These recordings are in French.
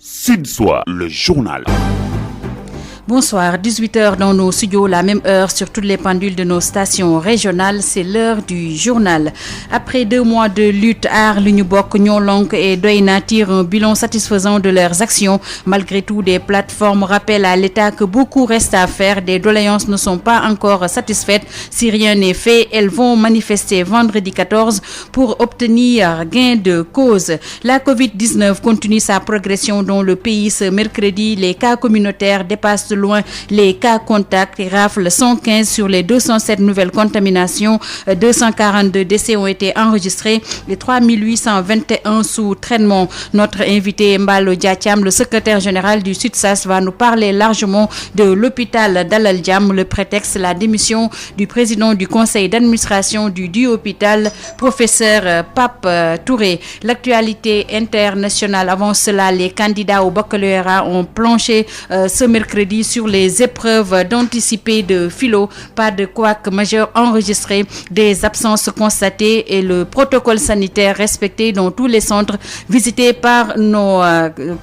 Sud Soir, le journal. Bonsoir, 18h dans nos studios, la même heure sur toutes les pendules de nos stations régionales, c'est l'heure du journal. Après 2 mois de lutte, Aar Li Ñu Bokk Ñoo Lank et Doy Na tirent un bilan satisfaisant de leurs actions. Malgré tout, des plateformes rappellent à l'État que beaucoup reste à faire. Des doléances ne sont pas encore satisfaites. Si rien n'est fait, elles vont manifester vendredi 14 pour obtenir gain de cause. La Covid-19 continue sa progression dans le pays. Ce mercredi, les cas communautaires dépassent loin les cas contacts et raflent 115 sur les 207 nouvelles contaminations. 242 décès ont été enregistrés et 3821 sous traitement. Notre invité Mballo Dia Thiam, le secrétaire général du SUTSAS, va nous parler largement de l'hôpital Dalal Jamm. Le prétexte, la démission du président du conseil d'administration du hôpital, professeur Pape Touré. L'actualité internationale. Avant cela, les candidats au baccalauréat ont planché ce mercredi sur les épreuves d'anticipé de philo. Pas de couac majeur enregistré, des absences constatées et le protocole sanitaire respecté dans tous les centres visités par nos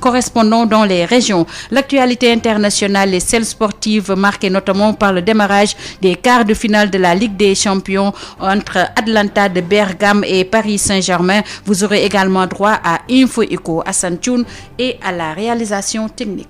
correspondants dans les régions. L'actualité internationale et celle sportive marquée notamment par le démarrage des quarts de finale de la Ligue des Champions entre Atalanta de Bergame et Paris Saint-Germain. Vous aurez également droit à Info Eco, Hassan Thioune et à la réalisation technique.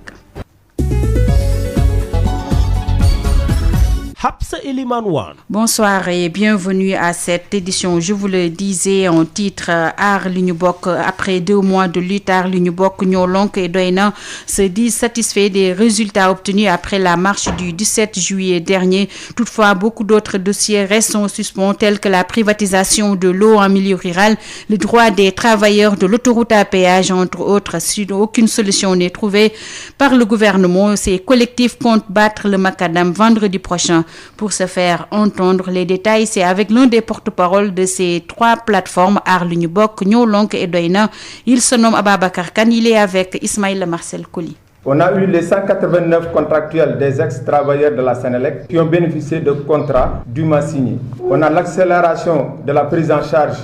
Bonsoir et bienvenue à cette édition. Je vous le disais en titre, Aar Li Ñu Bokk, après 2 mois de lutte, Aar Li Ñu Bokk Ñoo Lank et Doy Na se disent satisfaits des résultats obtenus après la marche du 17 juillet dernier. Toutefois, beaucoup d'autres dossiers restent en suspens, tels que la privatisation de l'eau en milieu rural, le droit des travailleurs de l'autoroute à péage, entre autres. Si aucune solution n'est trouvée par le gouvernement, ces collectifs comptent battre le macadam vendredi prochain. Pour se faire entendre, les détails, c'est avec l'un des porte-parole de ces 3 plateformes, Aar Li Ñu Bokk Ñoo Lank et Doy Na. Il se nomme Ababacar Kane, il est avec Ismaïla Marcel Koli. On a eu les 189 contractuels des ex-travailleurs de la Sénélec qui ont bénéficié de contrats dûment signés. On a l'accélération de la prise en charge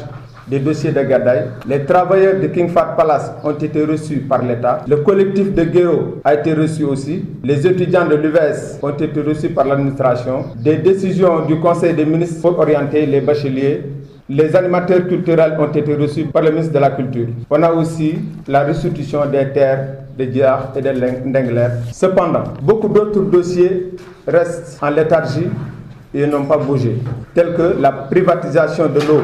des dossiers de Gadaye. Les travailleurs de King Fahd Palace ont été reçus par l'État. Le collectif de Guéro a été reçu aussi. Les étudiants de l'UVS ont été reçus par l'administration. Des décisions du Conseil des ministres pour orienter les bacheliers. Les animateurs culturels ont été reçus par le ministre de la Culture. On a aussi la restitution des terres de Diar et de Ndengler. Cependant, beaucoup d'autres dossiers restent en léthargie et n'ont pas bougé, tels que la privatisation de l'eau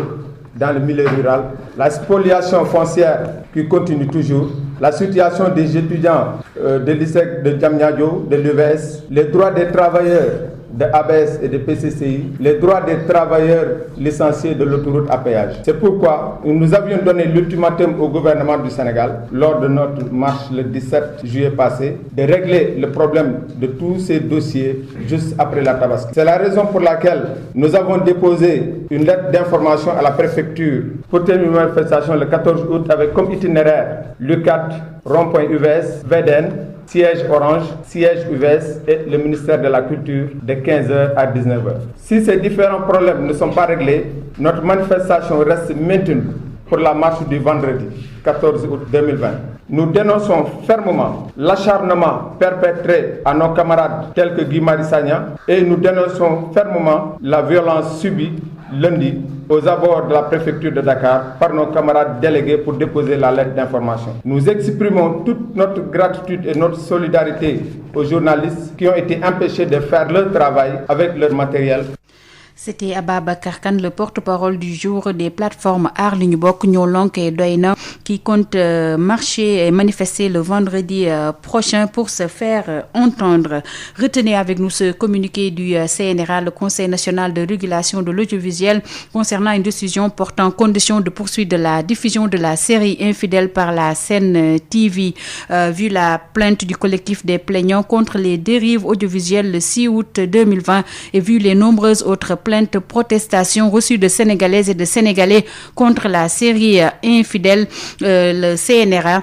dans le milieu rural, la spoliation foncière qui continue toujours, la situation des étudiants de l'ISEC de Diamniadio, de l'UVS, les droits des travailleurs de ABS et de PCCI, les droits des travailleurs licenciés de l'autoroute à péage. C'est pourquoi nous avions donné l'ultimatum au gouvernement du Sénégal, lors de notre marche le 17 juillet passé, de régler le problème de tous ces dossiers juste après la Tabaski. C'est la raison pour laquelle nous avons déposé une lettre d'information à la préfecture pour tenir une manifestation le 14 août avec comme itinéraire l'U4, rond-point UVS, VDN, siège Orange, siège UVS et le ministère de la Culture de 15h à 19h. Si ces différents problèmes ne sont pas réglés, notre manifestation reste maintenue pour la marche du vendredi 14 août 2020. Nous dénonçons fermement l'acharnement perpétré à nos camarades tels que Guy Marius Sagna et nous dénonçons fermement la violence subie lundi aux abords de la préfecture de Dakar par nos camarades délégués pour déposer la lettre d'information. Nous exprimons toute notre gratitude et notre solidarité aux journalistes qui ont été empêchés de faire leur travail avec leur matériel. C'était Ababacar Kane, le porte-parole du jour des plateformes Aar Li Ñu Bokk Ñoo Lank et Doy Na, qui compte marcher et manifester le vendredi prochain pour se faire entendre. Retenez avec nous ce communiqué du CNRA, le Conseil national de régulation de l'audiovisuel, concernant une décision portant condition de poursuite de la diffusion de la série Infidèles par la Sen TV. Vu la plainte du collectif des plaignants contre les dérives audiovisuelles le 6 août 2020 et vu les nombreuses autres plainte protestation reçue de Sénégalaises et de Sénégalais contre la série Infidèles, le CNRA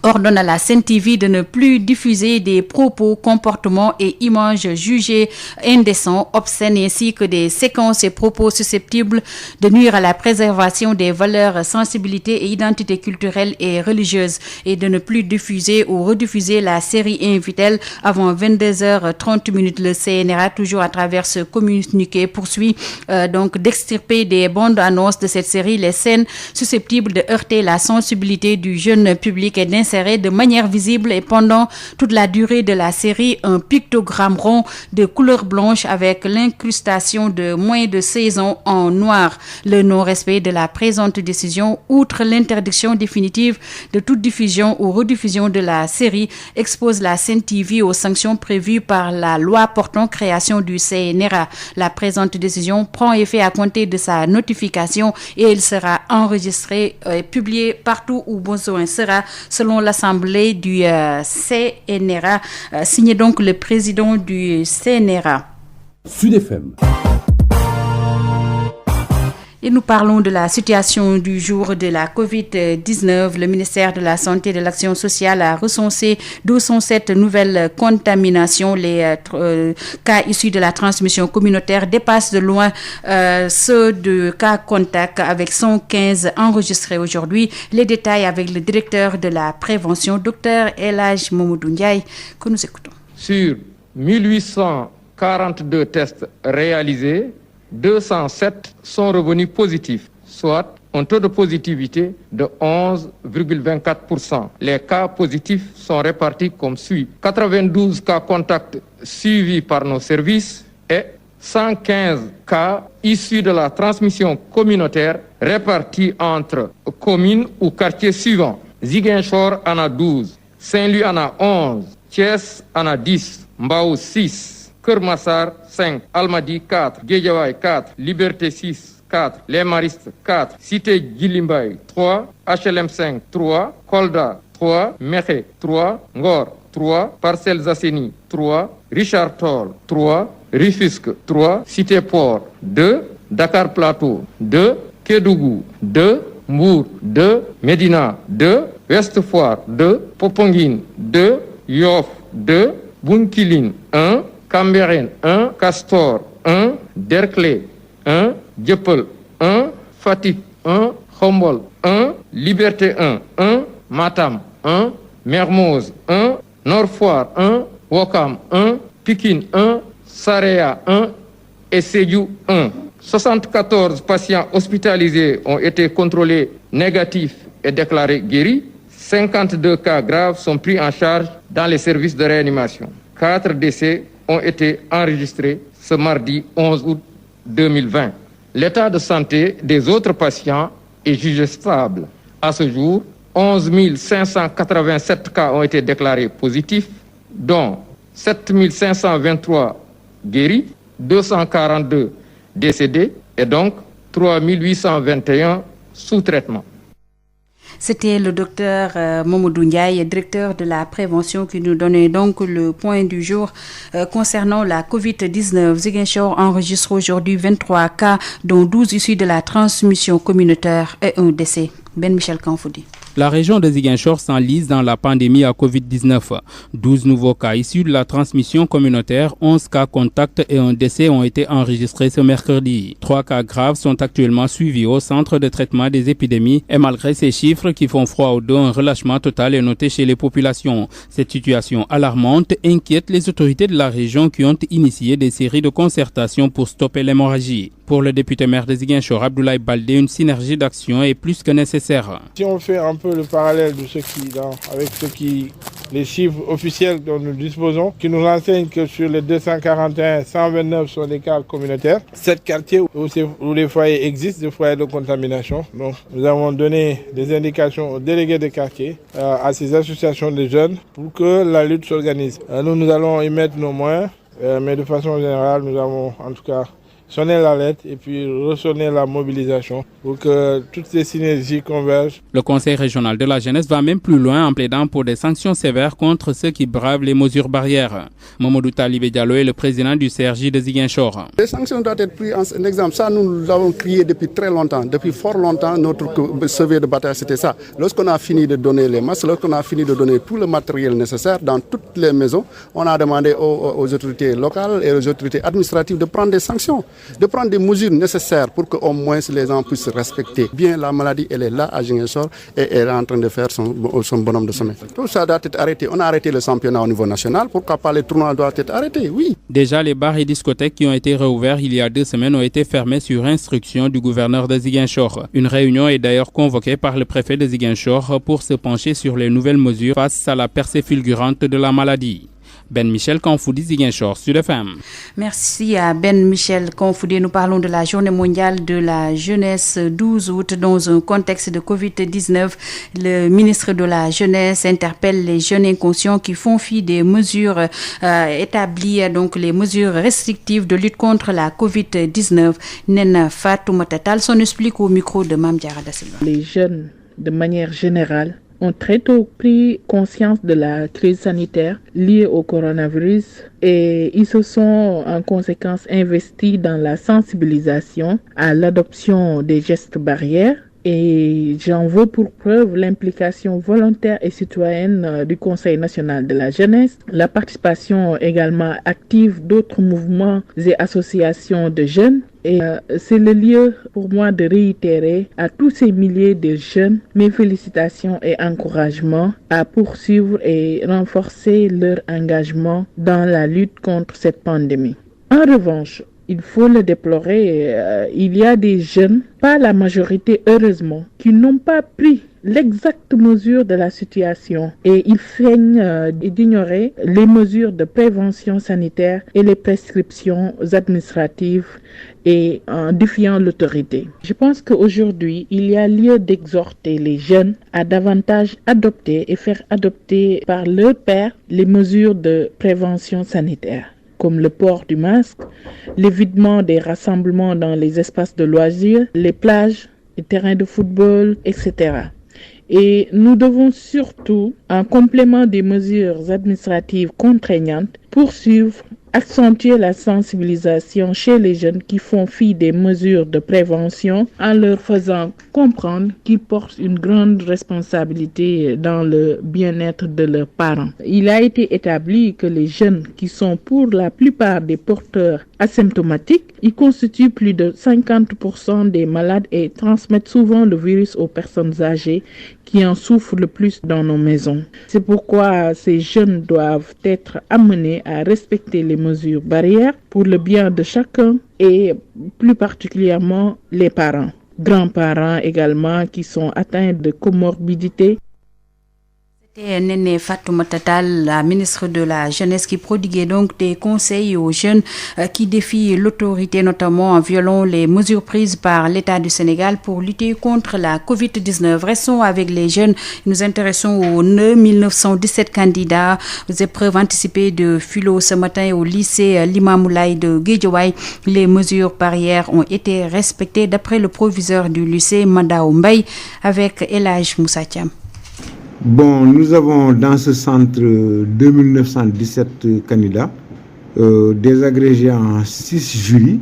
ordonne à la Sen TV de ne plus diffuser des propos, comportements et images jugés indécents, obscènes ainsi que des séquences et propos susceptibles de nuire à la préservation des valeurs, sensibilités et identités culturelles et religieuses et de ne plus diffuser ou rediffuser la série Invitel avant 22h30. Le CNRA, toujours à travers ce communiqué, poursuit donc d'extirper des bandes annonces de cette série les scènes susceptibles de heurter la sensibilité du jeune public et d'insérer de manière visible et pendant toute la durée de la série un pictogramme rond de couleur blanche avec l'incrustation de moins de 16 ans en noir. Le non-respect de la présente décision, outre l'interdiction définitive de toute diffusion ou rediffusion de la série, expose la Sen TV aux sanctions prévues par la loi portant création du CNRA. La présente décision prend effet à compter de sa notification et elle sera enregistrée et publiée partout où besoin sera, selon l'Assemblée du CNRA, signé donc le président du CNRA. Sud FM. Et nous parlons de la situation du jour de la Covid-19. Le ministère de la Santé et de l'Action sociale a recensé 207 nouvelles contaminations. Les cas issus de la transmission communautaire dépassent de loin ceux de cas contacts avec 115 enregistrés aujourd'hui. Les détails avec le directeur de la prévention, Dr El Hadj Mamadou Ndiaye, que nous écoutons. Sur 1842 tests réalisés, 207 sont revenus positifs, soit un taux de positivité de 11,24%. Les cas positifs sont répartis comme suit. 92 cas contacts suivis par nos services et 115 cas issus de la transmission communautaire répartis entre communes ou quartiers suivants. Ziguinchor en a 12, Saint-Louis en a 11, Thiès en a 10, Mbao 6, Keur Massar 5, Almadies 4, Guédiawaye 4, Liberté 6, 4, Les Maristes 4, Cité Djilimbaye 3, HLM 5 3, Kolda 3, Mékhé 3, Ngor 3, Parcelles Assainies 3, Richard Toll 3, Rufisque 3, Cité Port 2, Dakar Plateau 2, Kédougou 2, Mbour 2, Médina 2, Ouest Foire 2, Popenguine 2, Yoff 2, Bounkiling 1, Cambérène 1, Castor 1, Derklé 1, Dieuppeul 1, Fatick 1, Khombol 1, Liberté 1, Matam 1, Mermoz 1, Nord Foire 1, Ouakam 1, Pikine 1, Saraya 1 et Sédhiou 1. 74 patients hospitalisés ont été contrôlés négatifs et déclarés guéris. 52 cas graves sont pris en charge dans les services de réanimation. 4 décès ont été enregistrés ce mardi 11 août 2020. L'état de santé des autres patients est jugé stable. À ce jour, 11 587 cas ont été déclarés positifs, dont 7 523 guéris, 242 décédés et donc 3 821 sous traitement. C'était le docteur Mamadou Ndiaye, directeur de la prévention, qui nous donnait donc le point du jour concernant la Covid-19. Ziguinchor enregistre aujourd'hui 23 cas, dont 12 issus de la transmission communautaire et un décès. Ben Michel Kanfoudi. La région de Ziguinchor s'enlise dans la pandémie à Covid-19. 12 nouveaux cas issus de la transmission communautaire, 11 cas contacts et un décès ont été enregistrés ce mercredi. 3 cas graves sont actuellement suivis au centre de traitement des épidémies et malgré ces chiffres qui font froid au dos, un relâchement total est noté chez les populations. Cette situation alarmante inquiète les autorités de la région qui ont initié des séries de concertations pour stopper l'hémorragie. Pour le député maire de Ziguinchor, Abdoulaye Baldé, une synergie d'action est plus que nécessaire. Si on fait un peu le parallèle de les chiffres officiels dont nous disposons, qui nous renseignent que sur les 241, 129 sont des cas communautaires. 7 quartiers où les foyers existent, des foyers de contamination. Donc, nous avons donné des indications aux délégués des quartiers, à ces associations de jeunes, pour que la lutte s'organise. Nous allons y mettre nos moyens, mais de façon générale, nous avons en tout cas sonner l'alerte et puis ressonner la mobilisation pour que toutes ces synergies convergent. Le Conseil régional de la jeunesse va même plus loin en plaidant pour des sanctions sévères contre ceux qui bravent les mesures barrières. Mamadou Talibé Diallo est le président du CRJ de Ziguinchor. Les sanctions doivent être prises en exemple. Ça, nous l'avons crié depuis très longtemps. Depuis fort longtemps, notre cheval de bataille, c'était ça. Lorsqu'on a fini de donner les masques, lorsqu'on a fini de donner tout le matériel nécessaire dans toutes les maisons, on a demandé aux autorités locales et aux autorités administratives de prendre des sanctions, de prendre des mesures nécessaires pour qu'au moins les gens puissent respecter. Bien, la maladie, elle est là à Ziguinchor et elle est en train de faire son bonhomme de sommeil. Tout ça doit être arrêté. On a arrêté le championnat au niveau national. Pourquoi pas les tournois doivent être arrêtés? Oui. Déjà, les bars et discothèques qui ont été réouverts il y a 2 semaines ont été fermés sur instruction du gouverneur de Ziguinchor. Une réunion est d'ailleurs convoquée par le préfet de Ziguinchor pour se pencher sur les nouvelles mesures face à la percée fulgurante de la maladie. Ben Michel Kanfoudi, Ziguinchor, Sud FM. Merci à Ben Michel Kanfoudi. Nous parlons de la journée mondiale de la jeunesse 12 août dans un contexte de Covid-19. Le ministre de la Jeunesse interpelle les jeunes inconscients qui font fi des mesures établies, donc les mesures restrictives de lutte contre la Covid-19. Nena Fatoumata Tall s'en explique au micro de Mame Diarra Da Silva. Les jeunes, de manière générale, ont très tôt pris conscience de la crise sanitaire liée au coronavirus et ils se sont en conséquence investis dans la sensibilisation à l'adoption des gestes barrières. Et j'en veux pour preuve l'implication volontaire et citoyenne du Conseil national de la jeunesse, la participation également active d'autres mouvements et associations de jeunes. Et c'est le lieu pour moi de réitérer à tous ces milliers de jeunes mes félicitations et encouragements à poursuivre et renforcer leur engagement dans la lutte contre cette pandémie. En revanche, il faut le déplorer, il y a des jeunes, pas la majorité heureusement, qui n'ont pas pris l'exacte mesure de la situation et ils feignent d'ignorer les mesures de prévention sanitaire et les prescriptions administratives et en défiant l'autorité. Je pense qu'aujourd'hui, il y a lieu d'exhorter les jeunes à davantage adopter et faire adopter par leurs pairs les mesures de prévention sanitaire, comme le port du masque, l'évitement des rassemblements dans les espaces de loisirs, les plages, les terrains de football, etc. Et nous devons surtout, en complément des mesures administratives contraignantes, poursuivre, accentuer la sensibilisation chez les jeunes qui font fi des mesures de prévention en leur faisant comprendre qu'ils portent une grande responsabilité dans le bien-être de leurs parents. Il a été établi que les jeunes qui sont pour la plupart des porteurs asymptomatiques, ils constituent plus de 50% des malades et transmettent souvent le virus aux personnes âgées qui en souffrent le plus dans nos maisons. C'est pourquoi ces jeunes doivent être amenés à respecter les mesures barrières pour le bien de chacun et plus particulièrement les parents, grands-parents également qui sont atteints de comorbidité. C'était Néné Fatoumata Tall, la ministre de la Jeunesse, qui prodiguait donc des conseils aux jeunes qui défient l'autorité, notamment en violant les mesures prises par l'État du Sénégal pour lutter contre la Covid-19. Restons avec les jeunes. Nous intéressons aux 1917 candidats aux épreuves anticipées de philo ce matin au lycée Limamoulaye de Guédiawaye. Les mesures barrières ont été respectées d'après le proviseur du lycée, Mandao Mbaye, avec El Hadj Moussa Thiam. Bon, nous avons dans ce centre 2917 candidats, des agrégés en 6 jurys,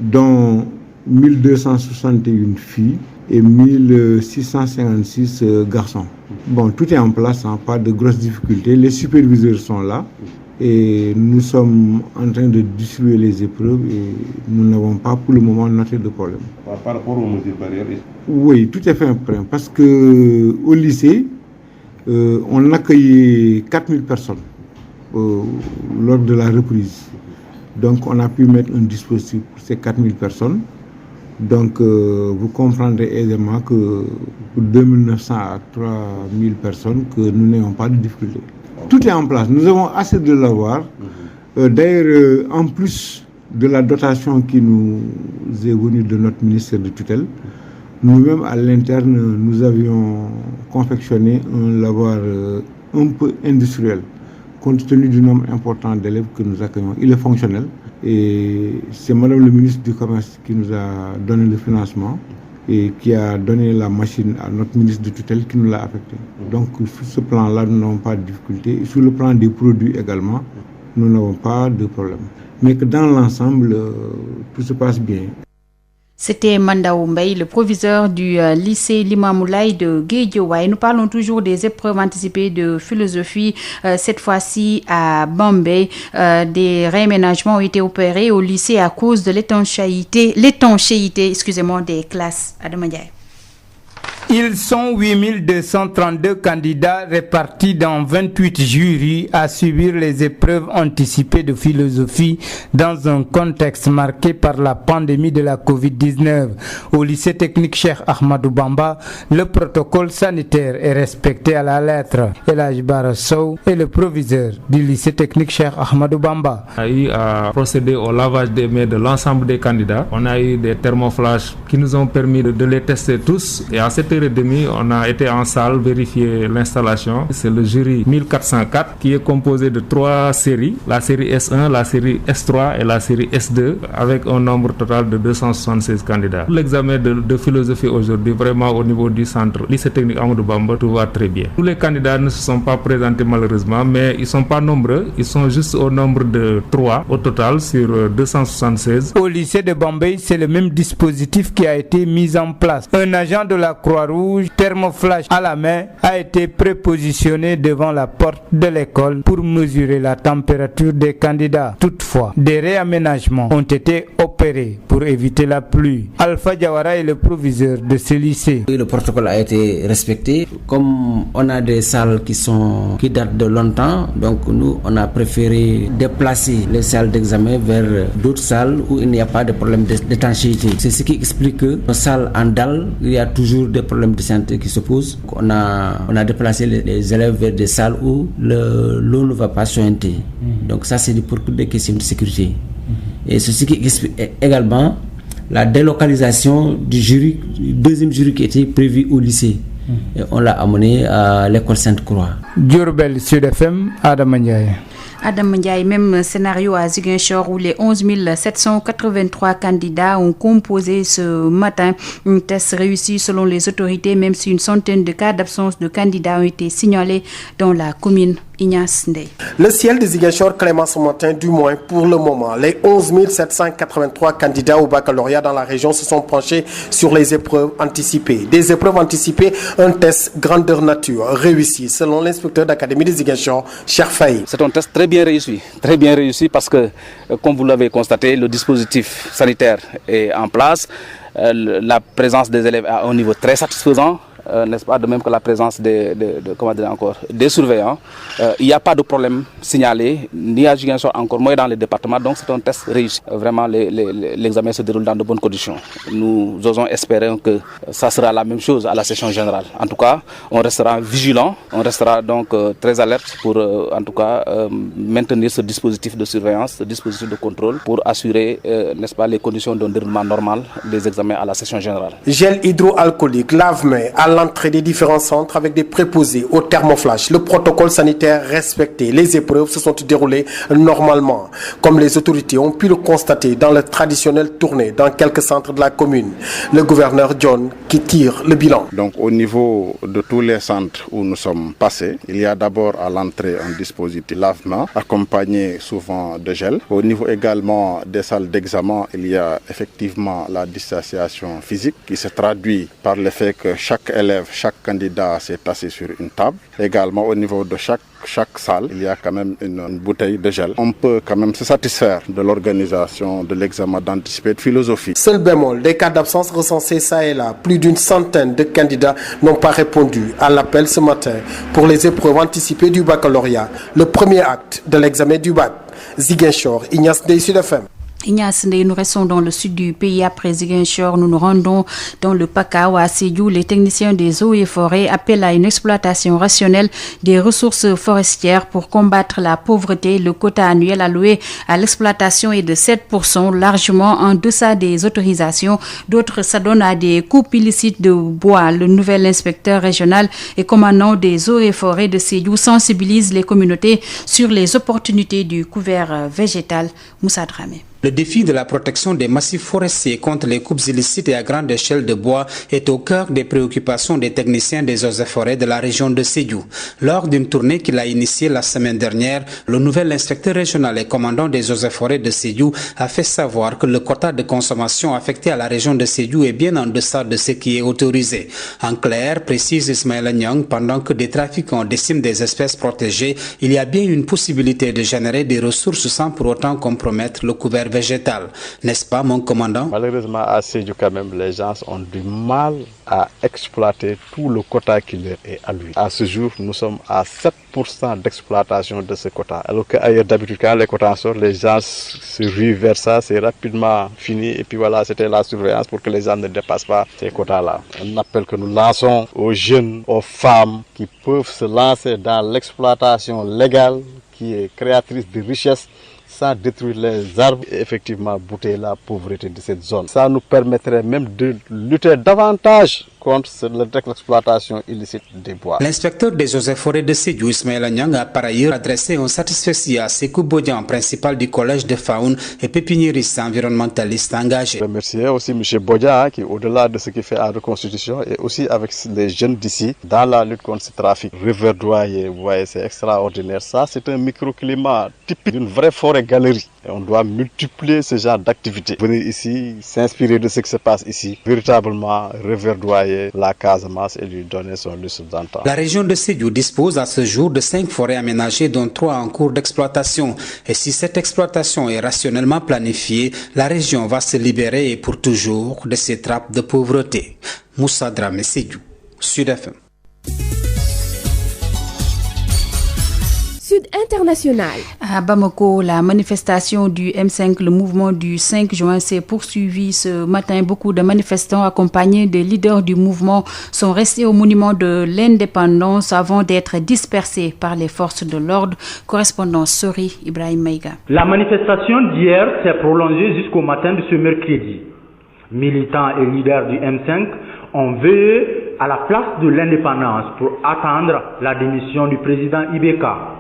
dont 1261 filles et 1656 garçons. Bon, tout est en place, hein, pas de grosses difficultés. Les superviseurs sont là et nous sommes en train de distribuer les épreuves et nous n'avons pas pour le moment noté de problème. Par rapport aux mesures barrières? Oui, tout est fait prêt parce que au lycée, on accueillait 4000 personnes lors de la reprise. Donc on a pu mettre un dispositif pour ces 4000 personnes. Donc vous comprendrez aisément que pour 2900 à 3000 personnes, que nous n'ayons pas de difficulté. Tout est en place, nous avons assez de l'avoir. D'ailleurs, en plus de la dotation qui nous est venue de notre ministère de tutelle, nous-mêmes, à l'interne, nous avions confectionné un lavoir un peu industriel compte tenu du nombre important d'élèves que nous accueillons, il est fonctionnel. Et c'est Madame le ministre du Commerce qui nous a donné le financement et qui a donné la machine à notre ministre de tutelle qui nous l'a affecté. Donc sur ce plan-là, nous n'avons pas de difficulté. Et sur le plan des produits également, nous n'avons pas de problème. Mais que dans l'ensemble, tout se passe bien. C'était Mandaou Mbaye, le proviseur du lycée Limamoulaye de Guédiawaye. Nous parlons toujours des épreuves anticipées de philosophie. Cette fois-ci à Bambey, des réaménagements ont été opérés au lycée à cause de l'étanchéité, des classes. Adama Ndiaye. Ils sont 8232 candidats répartis dans 28 jurys à subir les épreuves anticipées de philosophie dans un contexte marqué par la pandémie de la Covid-19. Au lycée technique Cheikh Ahmadou Bamba, le protocole sanitaire est respecté à la lettre. Elhadji Bara Sow est le proviseur du lycée technique Cheikh Ahmadou Bamba. On a eu à procéder au lavage des mains de l'ensemble des candidats. On a eu des thermoflages qui nous ont permis de les tester tous. Et à 7h30, on a été en salle vérifier l'installation. C'est le jury 1404 qui est composé de 3 séries, la série S1, la série S3 et la série S2, avec un nombre total de 276 candidats. L'examen de philosophie aujourd'hui, vraiment au niveau du centre lycée technique Ahmadou Bamba, tout va très bien. Tous les candidats ne se sont pas présentés malheureusement, mais ils ne sont pas nombreux. Ils sont juste au nombre de 3 au total sur 276. Au lycée de Bambey, c'est le même dispositif qui a été mis en place. Un agent de la Croix-Rouge, thermoflash à la main, a été prépositionné devant la porte de l'école pour mesurer la température des candidats. Toutefois, des réaménagements ont été opérés pour éviter la pluie. Alpha Diawara est le proviseur de ce lycée. Le protocole a été respecté. Comme on a des salles qui datent de longtemps, donc nous, on a préféré déplacer les salles d'examen vers d'autres salles où il n'y a pas de problème d'étanchéité. C'est ce qui explique que nos salles en dalle, il y a toujours des problèmes de santé qui se posent. On a déplacé les élèves vers des salles où l'eau ne va pas suinter. Donc ça, c'est pour des questions de sécurité. Et ceci qui explique également la délocalisation du deuxième jury qui était prévu au lycée. Et on l'a amené à l'école Sainte-Croix. Diourbel Sud FM, Adama Ndiaye. Adam Ndiaye, même scénario à Ziguinchor où les 11 783 candidats ont composé ce matin. Un test réussi selon les autorités, même si une centaine de cas d'absence de candidats ont été signalés dans la commune. Ignace Ndeye. Le ciel de Ziguinchor clément ce matin, du moins pour le moment. Les 11 783 candidats au baccalauréat dans la région se sont penchés sur les épreuves anticipées. Des épreuves anticipées, un test grandeur nature réussi selon l'inspecteur d'académie de Ziguinchor, Cheikh Faye. C'est un test très bien réussi parce que, comme vous l'avez constaté, le dispositif sanitaire est en place. La présence des élèves à un niveau très satisfaisant. N'est-ce pas, de même que la présence des surveillants. Il n'y a pas de problème signalé, ni à Ziguinchor encore moins dans les départements, donc c'est un test réussi. Vraiment, l'examen se déroule dans de bonnes conditions. Nous osons espérer que ça sera la même chose à la session générale. En tout cas, on restera vigilant, on restera donc très alerte pour en tout cas maintenir ce dispositif de surveillance, ce dispositif de contrôle pour assurer, n'est-ce pas, les conditions d'un déroulement normal des examens à la session générale. Gel hydroalcoolique, lave-mains à l'entrée des différents centres avec des préposés au thermoflash. Le protocole sanitaire respecté. Les épreuves se sont déroulées normalement, comme les autorités ont pu le constater dans le traditionnel tournée dans quelques centres de la commune. Le gouverneur John qui tire le bilan. Donc au niveau de tous les centres où nous sommes passés, il y a d'abord à l'entrée un dispositif lavement accompagné souvent de gel. Au niveau également des salles d'examen, il y a effectivement la distanciation physique qui se traduit par le fait que chaque candidat s'est assis sur une table. Également au niveau de chaque salle, il y a quand même une bouteille de gel. On peut quand même se satisfaire de l'organisation de l'examen d'anticipé de philosophie. Seul bémol, des cas d'absence recensés ça et là. Plus d'une centaine de candidats n'ont pas répondu à l'appel ce matin pour les épreuves anticipées du baccalauréat. Le premier acte de l'examen du bac. Ziguinchor, Ignace Ndeye, Sud FM. Ignace Ndeye, nous restons dans le sud du pays. Après Ziguinchor, nous nous rendons dans le Pakao à Sédhiou. Les techniciens des eaux et forêts appellent à une exploitation rationnelle des ressources forestières pour combattre la pauvreté. Le quota annuel alloué à l'exploitation est de 7%, largement en deçà des autorisations. D'autres s'adonnent à des coupes illicites de bois. Le nouvel inspecteur régional et commandant des eaux et forêts de Sédhiou sensibilise les communautés sur les opportunités du couvert végétal. Moussa Dramé. Le défi de la protection des massifs forestiers contre les coupes illicites et à grande échelle de bois est au cœur des préoccupations des techniciens des eaux et forêts de la région de Sédhiou. Lors d'une tournée qu'il a initiée la semaine dernière, le nouvel inspecteur régional et commandant des eaux et forêts de Sédhiou a fait savoir que le quota de consommation affecté à la région de Sédhiou est bien en deçà de ce qui est autorisé. En clair, précise Ismaël Nyang, pendant que des trafiquants déciment des espèces protégées, il y a bien une possibilité de générer des ressources sans pour autant compromettre le couvert végétal. N'est-ce pas, mon commandant? Malheureusement, à Sédhiou, quand même, les gens ont du mal à exploiter tout le quota qui leur est alloué. À ce jour, nous sommes à 7% d'exploitation de ce quota. Alors qu'ailleurs, d'habitude, quand les quotas sortent, les gens se ruent vers ça, c'est rapidement fini. Et puis voilà, c'était la surveillance pour que les gens ne dépassent pas ces quotas-là. Un appel que nous lançons aux jeunes, aux femmes qui peuvent se lancer dans l'exploitation légale qui est créatrice de richesses, sans détruire les arbres et effectivement bouter la pauvreté de cette zone. Ça nous permettrait même de lutter davantage contre l'exploitation illicite des bois. L'inspecteur des eaux et forêts de Sédhiou, Ismaël Nyang, a par ailleurs adressé un satisfecit à Sekou Bodian, principal du collège de faune et pépiniériste environnementaliste engagé. Je remercie aussi M. Bodian qui, au-delà de ce qu'il fait en reconstitution, et aussi avec les jeunes d'ici, dans la lutte contre ce trafic reverdoyé, vous voyez, c'est extraordinaire. Ça, c'est un microclimat typique d'une vraie forêt-galerie. Et on doit multiplier ce genre d'activités. Venir ici, s'inspirer de ce qui se passe ici, véritablement reverdoyer la Casamance et lui donner son lustre d'antan. La région de Sédhiou dispose à ce jour de 5 forêts aménagées, dont 3 en cours d'exploitation. Et si cette exploitation est rationnellement planifiée, la région va se libérer et pour toujours de ces trappes de pauvreté. Moussa Dramé, Sédhiou, Sud FM. Sud International. À Bamako, la manifestation du M5, le mouvement du 5 juin, s'est poursuivie ce matin. Beaucoup de manifestants accompagnés des leaders du mouvement sont restés au monument de l'indépendance avant d'être dispersés par les forces de l'ordre. Correspondant Sori Ibrahim Maïga. La manifestation d'hier s'est prolongée jusqu'au matin de ce mercredi. Militants et leaders du M5 ont veillé à la place de l'indépendance pour attendre la démission du président Ibeka.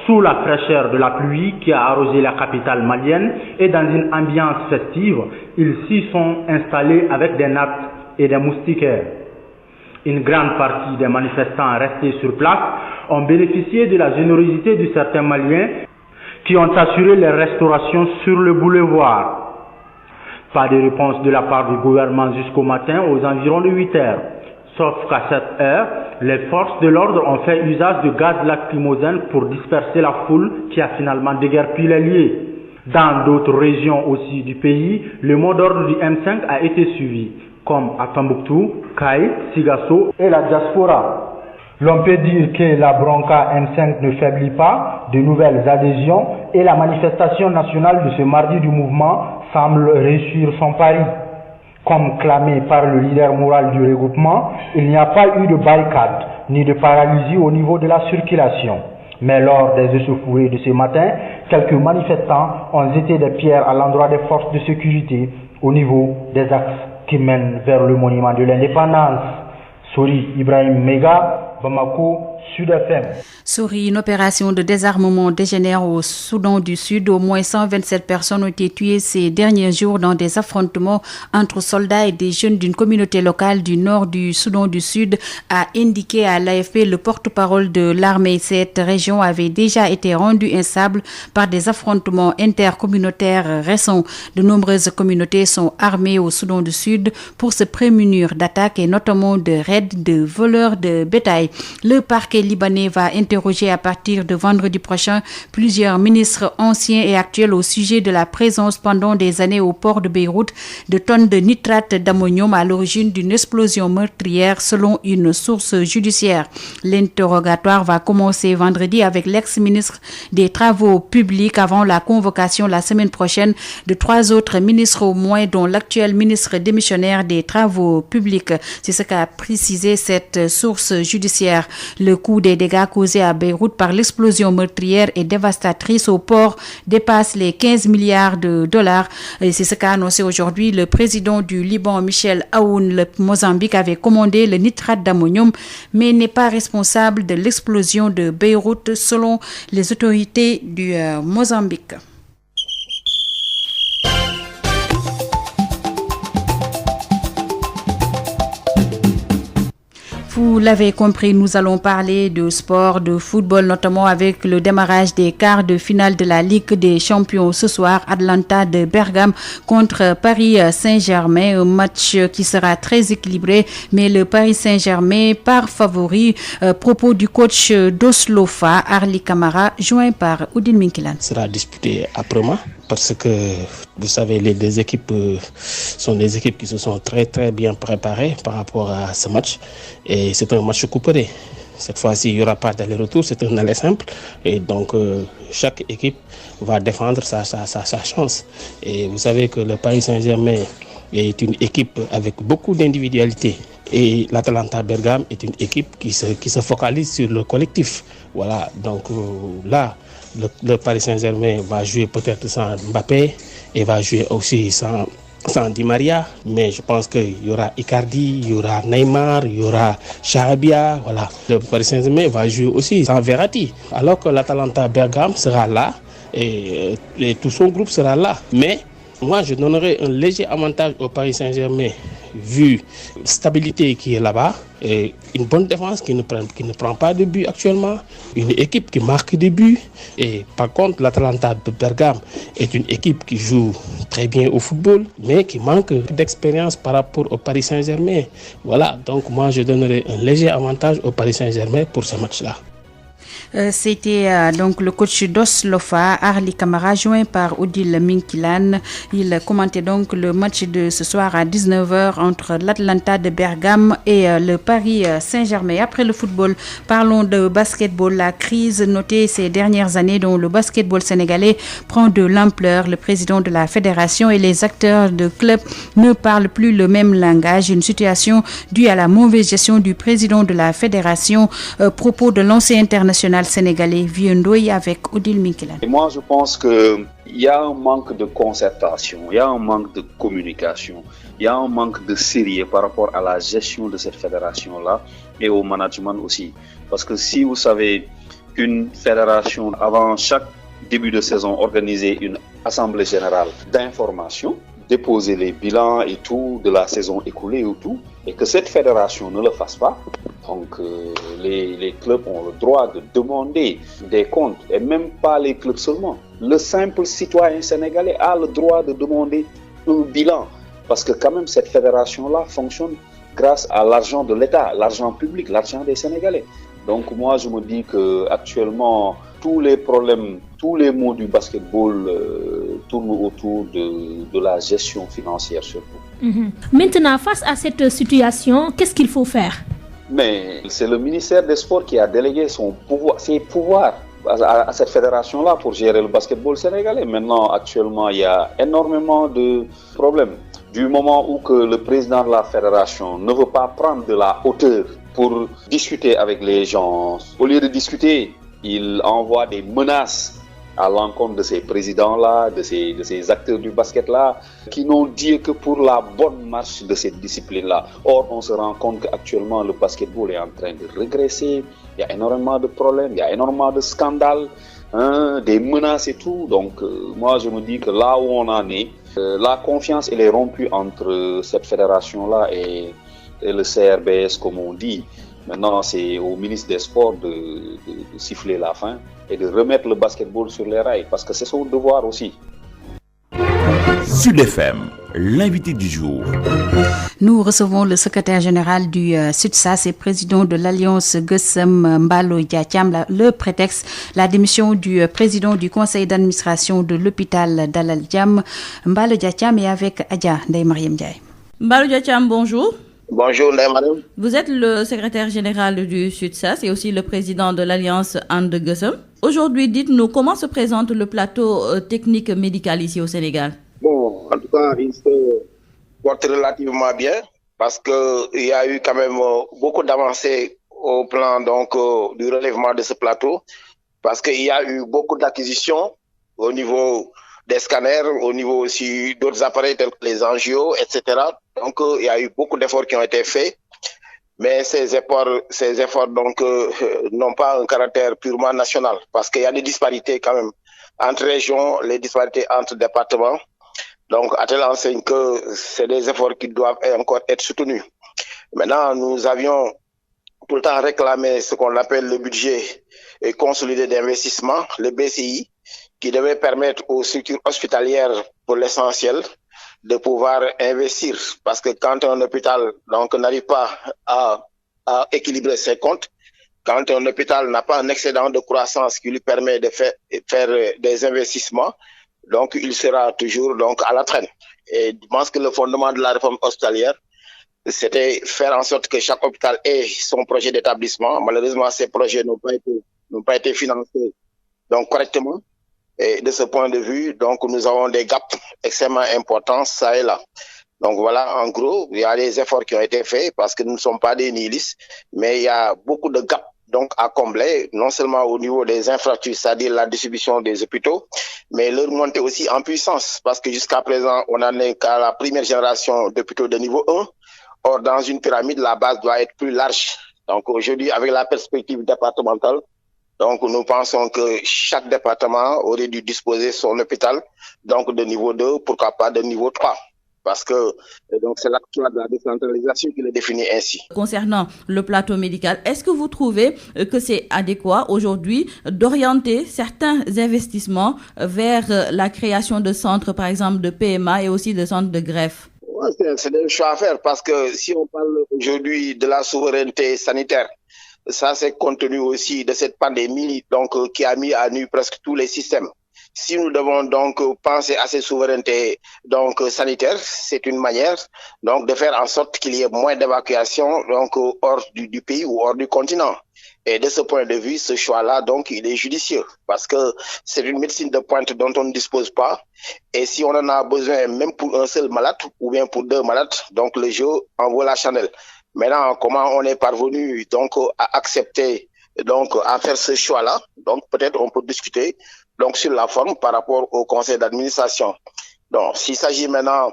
Sous la fraîcheur de la pluie qui a arrosé la capitale malienne et dans une ambiance festive, ils s'y sont installés avec des nattes et des moustiquaires. Une grande partie des manifestants restés sur place ont bénéficié de la générosité de certains Maliens qui ont assuré les restaurations sur le boulevard. Pas de réponse de la part du gouvernement jusqu'au matin aux environs de 8 heures. Sauf qu'à cette heure, les forces de l'ordre ont fait usage de gaz lacrymogène pour disperser la foule qui a finalement déguerpi les lieux. Dans d'autres régions aussi du pays, le mot d'ordre du M5 a été suivi, comme à Tombouctou, Kaï, Sigasso et la diaspora. L'on peut dire que la bronca M5 ne faiblit pas, de nouvelles adhésions et la manifestation nationale de ce mardi du mouvement semble réussir son pari. Comme clamé par le leader moral du regroupement, il n'y a pas eu de barricade ni de paralysie au niveau de la circulation. Mais lors des échauffourées de ce matin, quelques manifestants ont jeté des pierres à l'endroit des forces de sécurité au niveau des axes qui mènent vers le monument de l'indépendance. Sori Ibrahim Mega, Bamako, Sud FM. Sori, une opération de désarmement dégénère au Soudan du Sud. Au moins 127 personnes ont été tuées ces derniers jours dans des affrontements entre soldats et des jeunes d'une communauté locale du nord du Soudan du Sud, a indiqué à l'AFP le porte-parole de l'armée. Cette région avait déjà été rendue instable par des affrontements intercommunautaires récents. De nombreuses communautés sont armées au Soudan du Sud pour se prémunir d'attaques et notamment de raids de voleurs de bétail. Le parquet parquet libanais va interroger à partir de vendredi prochain plusieurs ministres anciens et actuels au sujet de la présence pendant des années au port de Beyrouth de tonnes de nitrate d'ammonium à l'origine d'une explosion meurtrière selon une source judiciaire. L'interrogatoire va commencer vendredi avec l'ex-ministre des Travaux publics avant la convocation la semaine prochaine de 3 autres ministres au moins, dont l'actuel ministre démissionnaire des Travaux publics. C'est ce qu'a précisé cette source judiciaire. Le coût des dégâts causés à Beyrouth par l'explosion meurtrière et dévastatrice au port dépasse les 15 milliards de dollars. Et c'est ce qu'a annoncé aujourd'hui le président du Liban, Michel Aoun. Le Mozambique avait commandé le nitrate d'ammonium, mais n'est pas responsable de l'explosion de Beyrouth selon les autorités du Mozambique. Vous l'avez compris, nous allons parler de sport, de football, notamment avec le démarrage des quarts de finale de la Ligue des Champions ce soir. Atalanta de Bergame contre Paris Saint-Germain, un match qui sera très équilibré, mais le Paris Saint-Germain part favori. Propos du coach d'Oslofa, Arli Camara, joint par Oudine Minkilan. Sera disputé après-demain parce que vous savez, les deux équipes sont des équipes qui se sont très très bien préparées par rapport à ce match. Et c'est un match couperé. Cette fois-ci, il n'y aura pas d'aller-retour, c'est un aller simple. Et donc, chaque équipe va défendre sa chance. Et vous savez que le Paris Saint-Germain est une équipe avec beaucoup d'individualité. Et l'Atalanta Bergame est une équipe qui se focalise sur le collectif. Voilà, donc là, le Paris Saint-Germain va jouer peut-être sans Mbappé et va jouer aussi sans Di Maria, mais je pense qu'il y aura Icardi, il y aura Neymar, il y aura Xabi, voilà. Le Paris Saint-Germain va jouer aussi sans Verratti, alors que l'Atalanta Bergame sera là et tout son groupe sera là. Mais moi, je donnerais un léger avantage au Paris Saint-Germain, vu la stabilité qui est là-bas, et une bonne défense qui ne prend pas de but actuellement, une équipe qui marque des buts. Et par contre, l'Atalanta de Bergame est une équipe qui joue très bien au football, mais qui manque d'expérience par rapport au Paris Saint-Germain. Voilà, donc moi, je donnerais un léger avantage au Paris Saint-Germain pour ce match-là. C'était donc le coach d'Oslofa, Arli Camara, joint par Odile Minkilan. Il commentait donc le match de ce soir à 19h entre l'Atalanta de Bergame et le Paris Saint-Germain. Après le football, parlons de basketball. La crise notée ces dernières années dont le basketball sénégalais prend de l'ampleur. Le président de la fédération et les acteurs de club ne parlent plus le même langage. Une situation due à la mauvaise gestion du président de la fédération. Propos de l'ancien international sénégalais Viendoy avec Odile Minkilan. Moi, je pense qu'il y a un manque de concertation, il y a un manque de communication, il y a un manque de sérieux par rapport à la gestion de cette fédération-là et au management aussi. Parce que si vous savez qu'une fédération, avant chaque début de saison, organisait une assemblée générale d'information, déposer les bilans et tout de la saison écoulée ou tout, et que cette fédération ne le fasse pas, donc les clubs ont le droit de demander des comptes, et même pas les clubs seulement. Le simple citoyen sénégalais a le droit de demander un bilan, parce que quand même cette fédération-là fonctionne grâce à l'argent de l'État, l'argent public, l'argent des Sénégalais. Donc moi je me dis qu'actuellement tous les problèmes, tous les maux du basketball tournent autour de la gestion financière surtout. Maintenant, face à cette situation, qu'est-ce qu'il faut faire? Mais c'est le ministère des Sports qui a délégué ses pouvoirs à cette fédération-là pour gérer le basketball sénégalais. Maintenant, actuellement, il y a énormément de problèmes. Du moment où que le président de la fédération ne veut pas prendre de la hauteur pour discuter avec les gens, au lieu de discuter, il envoie des menaces à l'encontre de ces présidents-là, de ces acteurs du basket-là, qui n'ont dit que pour la bonne marche de cette discipline-là. Or, on se rend compte qu'actuellement, le basketball est en train de régresser. Il y a énormément de problèmes, il y a énormément de scandales, des menaces et tout. Donc, moi, je me dis que là où on en est, la confiance, elle est rompue entre cette fédération-là et le CRBS, comme on dit. Maintenant, c'est au ministre des Sports de siffler la fin et de remettre le basketball sur les rails, parce que c'est son devoir aussi. Sud FM, l'invité du jour. Nous recevons le secrétaire général du SUTSAS et président de l'Alliance Gueusseum, Mballo Dia Thiam. Le prétexte, la démission du président du conseil d'administration de l'hôpital Dalal Jamm. Mballo Dia Thiam est avec Adja Ndeye Mariam Ndiaye. Mballo Dia Thiam, bonjour. Bonjour Ndeye Mariam. Vous êtes le secrétaire général du SUTSAS et aussi le président de l'Alliance And Gueusseum. Aujourd'hui, dites-nous comment se présente le plateau technique médical ici au Sénégal. Bon, en tout cas, il se porte relativement bien parce qu'il y a eu quand même beaucoup d'avancées au plan donc du relèvement de ce plateau parce qu'il y a eu beaucoup d'acquisitions au niveau des scanners, au niveau aussi d'autres appareils tels que les angios, etc. Donc, il y a eu beaucoup d'efforts qui ont été faits, mais ces efforts donc n'ont pas un caractère purement national parce qu'il y a des disparités quand même entre régions, les disparités entre départements. Donc, à telle enseigne que c'est des efforts qui doivent encore être soutenus. Maintenant, nous avions tout le temps réclamé ce qu'on appelle le budget consolidé d'investissement, le BCI, qui devait permettre aux structures hospitalières, pour l'essentiel, de pouvoir investir. Parce que quand un hôpital donc n'arrive pas à équilibrer ses comptes, quand un hôpital n'a pas un excédent de croissance qui lui permet de faire des investissements, donc il sera toujours donc à la traîne. Et je pense que le fondement de la réforme hospitalière, c'était faire en sorte que chaque hôpital ait son projet d'établissement. Malheureusement, ces projets n'ont pas été financés donc correctement. Et de ce point de vue, donc nous avons des gaps extrêmement importants, ça et là. Donc voilà, en gros, il y a des efforts qui ont été faits parce que nous ne sommes pas des nihilistes, mais il y a beaucoup de gaps donc à combler, non seulement au niveau des infrastructures, c'est-à-dire la distribution des hôpitaux, mais leur montée aussi en puissance, parce que jusqu'à présent, on n'en est qu'à la première génération d'hôpitaux de niveau 1. Or, dans une pyramide, la base doit être plus large. Donc aujourd'hui, avec la perspective départementale, donc nous pensons que chaque département aurait dû disposer son hôpital, donc de niveau 2, pourquoi pas de niveau 3. Parce que donc c'est l'acte de la décentralisation qui le définit ainsi. Concernant le plateau médical, est-ce que vous trouvez que c'est adéquat aujourd'hui d'orienter certains investissements vers la création de centres, par exemple de PMA et aussi de centres de greffe? Ouais, c'est des choix à faire parce que si on parle aujourd'hui de la souveraineté sanitaire, ça c'est compte tenu aussi de cette pandémie donc qui a mis à nu presque tous les systèmes. Si nous devons donc penser à ces souverainetés donc sanitaires, c'est une manière donc de faire en sorte qu'il y ait moins d'évacuation donc hors du pays ou hors du continent. Et de ce point de vue, ce choix-là donc il est judicieux parce que c'est une médecine de pointe dont on ne dispose pas. Et si on en a besoin même pour un seul malade ou bien pour 2 malades, donc le jeu en vaut la chandelle. Maintenant, comment on est parvenu donc à accepter donc à faire ce choix-là? Donc peut-être on peut discuter donc sur la forme par rapport au conseil d'administration. Donc s'il s'agit maintenant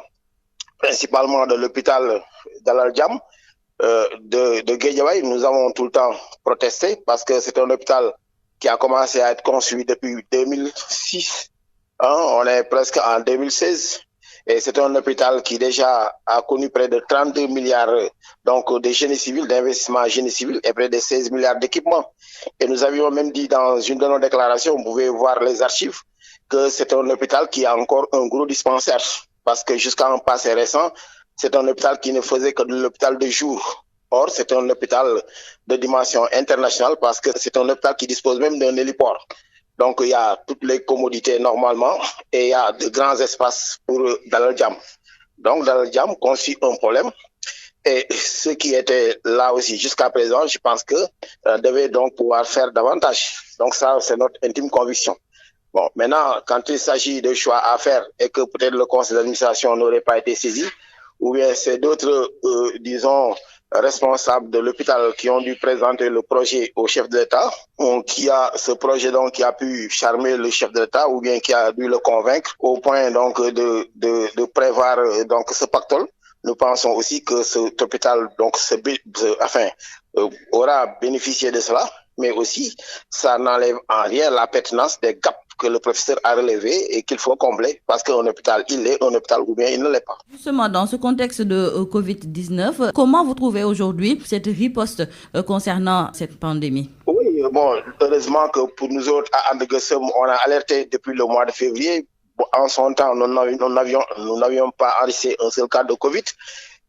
principalement de l'hôpital Dalal Jamm de Guédiawaye, nous avons tout le temps protesté parce que c'est un hôpital qui a commencé à être construit depuis 2006. On est presque en 2016. Et c'est un hôpital qui déjà a connu près de 32 milliards donc de génie civil, d'investissement génie civil et près de 16 milliards d'équipements. Et nous avions même dit dans une de nos déclarations, vous pouvez voir les archives, que c'est un hôpital qui a encore un gros dispensaire. Parce que jusqu'à un passé récent, c'est un hôpital qui ne faisait que de l'hôpital de jour. Or, c'est un hôpital de dimension internationale parce que c'est un hôpital qui dispose même d'un héliport. Donc, il y a toutes les commodités normalement et il y a de grands espaces pour Dalal Jamm. Donc, Dalal Jamm constitue un problème. Et ceux qui étaient là aussi jusqu'à présent, je pense que devaient donc pouvoir faire davantage. Donc, ça, c'est notre intime conviction. Bon, maintenant, quand il s'agit de choix à faire et que peut-être le conseil d'administration n'aurait pas été saisi, ou bien c'est d'autres, disons, responsables de l'hôpital qui ont dû présenter le projet au chef de l'État, qui a ce projet donc qui a pu charmer le chef de l'État ou bien qui a dû le convaincre au point donc de prévoir donc ce pactole. Nous pensons aussi que cet hôpital donc aura bénéficié de cela, mais aussi ça n'enlève en rien la pertinence des gaps que le professeur a relevé et qu'il faut combler parce qu'un hôpital, il est un hôpital ou bien il ne l'est pas. Justement, dans ce contexte de Covid-19, comment vous trouvez aujourd'hui cette riposte concernant cette pandémie? Oui, bon, heureusement que pour nous autres, à And Gueusseum, on a alerté depuis le mois de février. en son temps, nous n'avions pas enregistré un seul cas de Covid.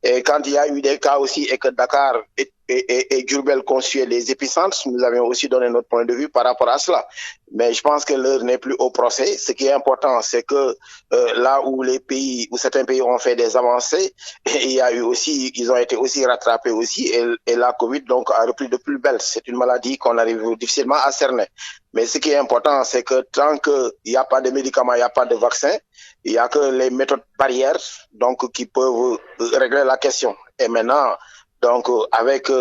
Et quand il y a eu des cas aussi et que Dakar et Diourbel constituaient les épicentres, nous avions aussi donné notre point de vue par rapport à cela. Mais je pense que l'heure n'est plus au procès. Ce qui est important, c'est que là où certains pays ont fait des avancées, ils ont été aussi rattrapés aussi, et la Covid donc a repris de plus belle. C'est une maladie qu'on arrive difficilement à cerner. Mais ce qui est important, c'est que tant qu'il n'y a pas de médicaments, il n'y a pas de vaccin, il n'y a que les méthodes barrières donc qui peuvent régler la question. Et maintenant, donc avec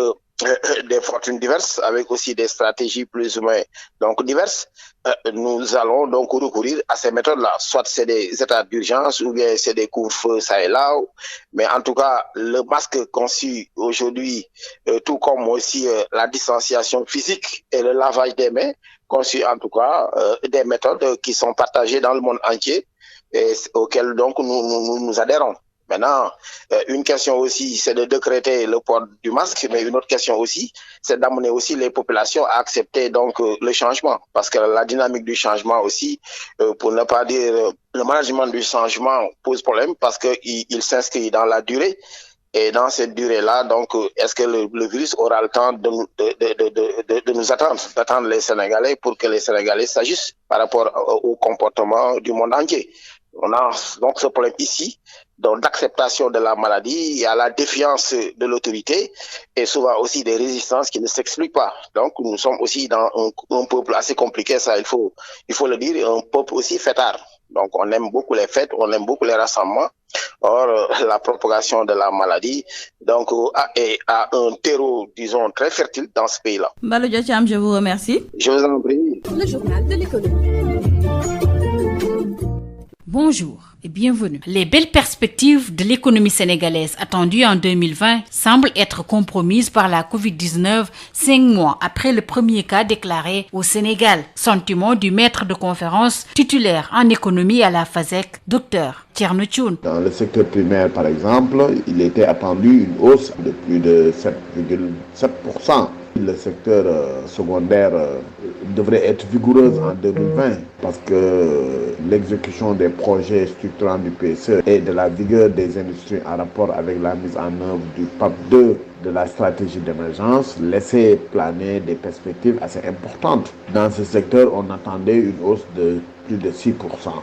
des fortunes diverses, avec aussi des stratégies plus ou moins donc diverses, nous allons donc recourir à ces méthodes-là. Soit c'est des états d'urgence ou bien c'est des couvre-feux ça et là. Mais en tout cas, le masque conçu aujourd'hui, tout comme aussi la distanciation physique et le lavage des mains, conçu en tout cas des méthodes qui sont partagées dans le monde entier et auxquelles donc nous adhérons. Maintenant, une question aussi, c'est de décréter le port du masque, mais une autre question aussi, c'est d'amener aussi les populations à accepter donc le changement, parce que la dynamique du changement aussi, pour ne pas dire le management du changement pose problème, parce que il s'inscrit dans la durée. Et dans cette durée-là, donc, est-ce que le virus aura le temps de nous d'attendre les Sénégalais pour que les Sénégalais s'ajustent par rapport au comportement du monde entier? On a donc ce problème ici, donc d'acceptation de la maladie, il y a la défiance de l'autorité et souvent aussi des résistances qui ne s'expliquent pas. Donc nous sommes aussi dans un peuple assez compliqué, ça il faut le dire, un peuple aussi fêtard. Donc on aime beaucoup les fêtes, on aime beaucoup les rassemblements. Or, la propagation de la maladie donc, a un terreau, disons, très fertile dans ce pays-là. Mballo Dia Thiam, je vous remercie. Je vous en prie. Le journal de l'économie. Bonjour et bienvenue. Les belles perspectives de l'économie sénégalaise attendues en 2020 semblent être compromises par la Covid-19 5 mois après le premier cas déclaré au Sénégal. Sentiment du maître de conférence titulaire en économie à la FASEC, Dr Thierno Thioune. Dans le secteur primaire, par exemple, il était attendu une hausse de plus de 7,7%. Le secteur secondaire devrait être vigoureuse en 2020 parce que l'exécution des projets structurants du PSE et de la vigueur des industries en rapport avec la mise en œuvre du PAP 2 de la stratégie d'émergence laissait planer des perspectives assez importantes. Dans ce secteur, on attendait une hausse de plus de 6%.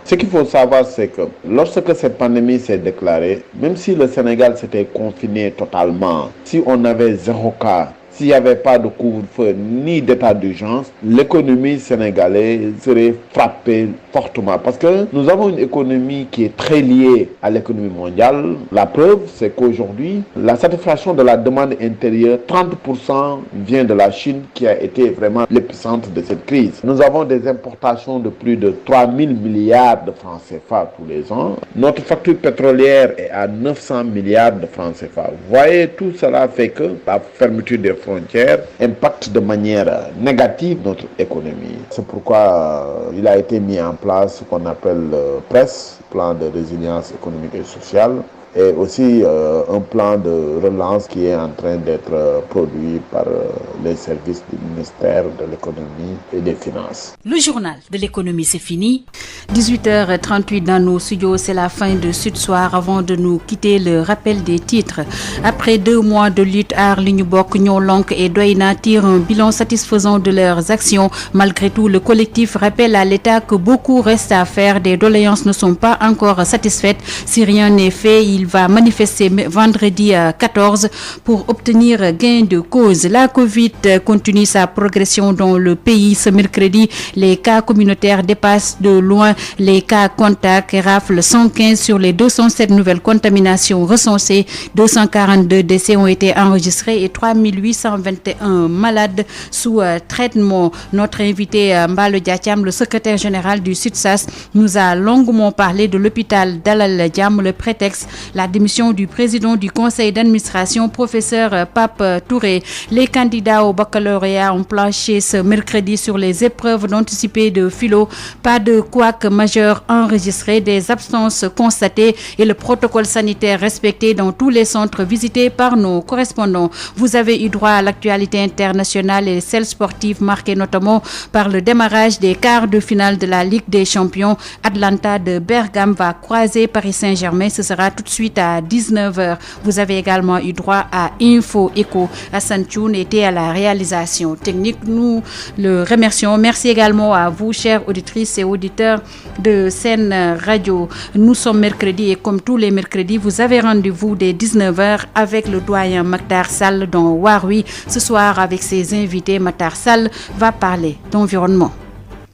Ce qu'il faut savoir, c'est que lorsque cette pandémie s'est déclarée, même si le Sénégal s'était confiné totalement, si on avait 0 cas, s'il n'y avait pas de couvre-feu ni d'état d'urgence, l'économie sénégalaise serait frappée fortement. Parce que nous avons une économie qui est très liée à l'économie mondiale. La preuve, c'est qu'aujourd'hui, la satisfaction de la demande intérieure, 30% vient de la Chine qui a été vraiment l'épicentre de cette crise. Nous avons des importations de plus de 3 000 milliards de francs CFA tous les ans. Notre facture pétrolière est à 900 milliards de francs CFA. Vous voyez, tout cela fait que la fermeture des frontières impacte de manière négative notre économie. C'est pourquoi il a été mis en place ce qu'on appelle PRESS, plan de résilience économique et sociale, et aussi un plan de relance qui est en train d'être produit par les services du ministère de l'économie et des finances. Le journal de l'économie, c'est fini. 18h38 dans nos studios, c'est la fin de Sud Soir. Avant de nous quitter, le rappel des titres. Après 2 mois de lutte, Aar Li Ñu Bokk, Ñoo Lank et Doyna tirent un bilan satisfaisant de leurs actions. Malgré tout, le collectif rappelle à l'État que beaucoup reste à faire. Des doléances ne sont pas encore satisfaites. Si rien n'est fait, il va manifester vendredi 14 pour obtenir gain de cause. La Covid continue sa progression dans le pays. Ce mercredi, les cas communautaires dépassent de loin les cas contacts et raflent 115 sur les 207 nouvelles contaminations recensées. 242 décès ont été enregistrés et 3821 malades sous traitement. Notre invité Mballo Dia Thiam, le secrétaire général du SUTSAS, nous a longuement parlé de l'hôpital Dalal Jamm. Le prétexte, la démission du président du conseil d'administration, professeur Pape Touré. Les candidats au baccalauréat ont planché ce mercredi sur les épreuves d'anticipé de philo. Pas de couac majeur enregistré, des absences constatées et le protocole sanitaire respecté dans tous les centres visités par nos correspondants. Vous avez eu droit à l'actualité internationale et celle sportive marquée notamment par le démarrage des quarts de finale de la Ligue des Champions. Atlanta de Bergame va croiser Paris Saint-Germain. Ce sera tout de suite à 19h. Vous avez également eu droit à Info Éco. Hassan Thioune était à la réalisation technique. Nous le remercions. Merci également à vous, chères auditrices et auditeurs de Sen Radio. Nous sommes mercredi et comme tous les mercredis, vous avez rendez-vous dès 19h avec le doyen Makhtar Sall dans Warui. Ce soir, avec ses invités, Makhtar Sall va parler d'environnement.